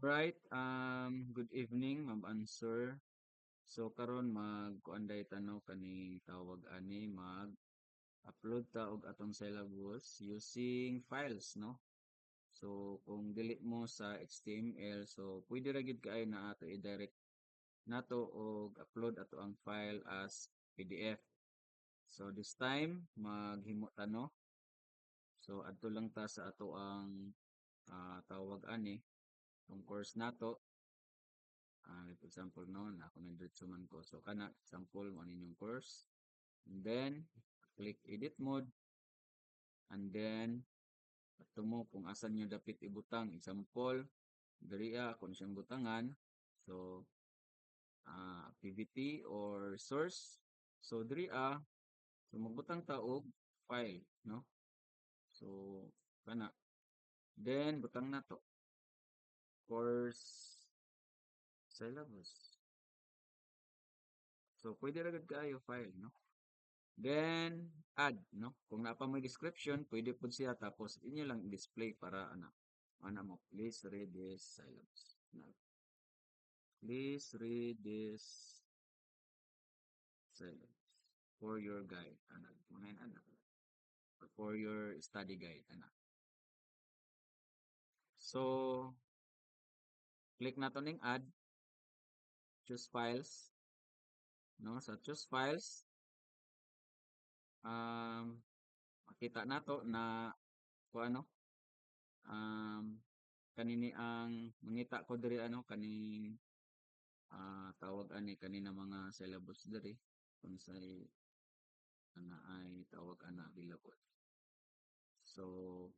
Right, good evening, Ma'am Answer. So karon magkuanday tanaw kani tawag ani mag-upload ta og atong syllabus using files, no? So kung dili mo sa HTML, so pwede ra gid kaayo na ato i-direct nato og upload ato ang file as PDF. So this time maghimo ta no. So adto lang ta sa ato ang tawag ani tong course nato. For example, no, na ako nag-diretso man ko. So, kana, example, mo ninyong course. And then, click edit mode. And then, ito mo kung asan nyo dapat ibutang. Example, dariya, kung siyang butangan. So, activity or source. So, dariya, so magbutang taog file, no? So, kana. Then, butang na to. Course syllabus. So, pwede ragad kayo file, no? Then, add, no? Kung napa may description, pwede po siya. Tapos, inyo lang display para, mo, please read this syllabus. No? Please read this syllabus for your guide. For your study guide. So, click na to ning add. Choose files. No? Sa choose files, makita na to na, kung ano, kanini ang mangita ko diri kaning tawag ani kanina mga syllabus diri kung say ay tawag ana available. So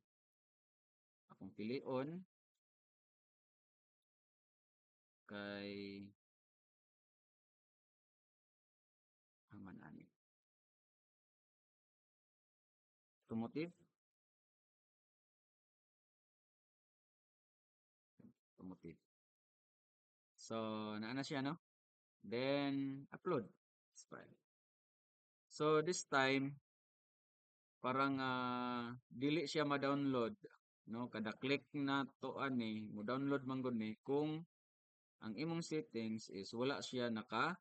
akong pilion kay aman ani automotive. Automotive. So naa na siya, no? Then upload this file. So this time parang dili siya ma-download, no? Kada click na to ani mo download man gud ni kung ang imong settings is wala siya naka-embed.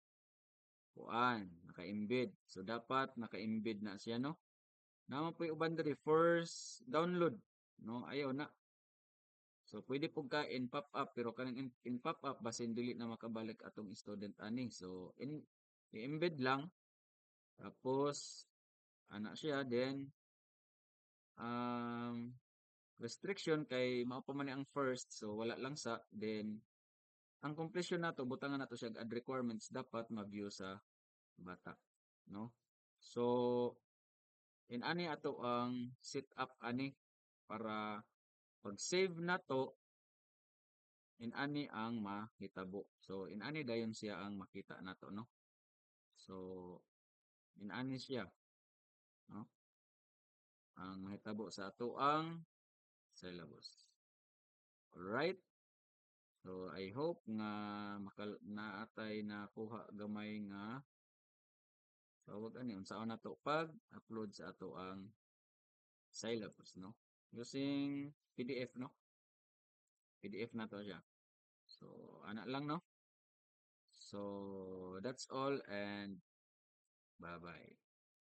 So dapat naka-embed na siya, no? Naman po yung uban diri first download, no? Ayaw na. So pwede po ka in pop-up pero kanang in pop-up basin dili na makabalik atong student ani. So i-embed lang tapos ana siya then um restriction kay mao pa man ni ang first so wala lang sa then ang completion nato butangan nato siya add requirements dapat ma-view sa bata, no? So ani ato ang set up ani para pag save nato ani ang mahitabo. So ani dayon siya ang makita nato, no? So ani siya, no? Ang mahitabo sa ato ang syllabus. Alright? So I hope nga naatay na kuha gamay nga tawag ani unsaon nato pag upload sa ato ang syllabus, no? Using PDF, no? PDF na to siya. So ana lang, no? So that's all and bye-bye.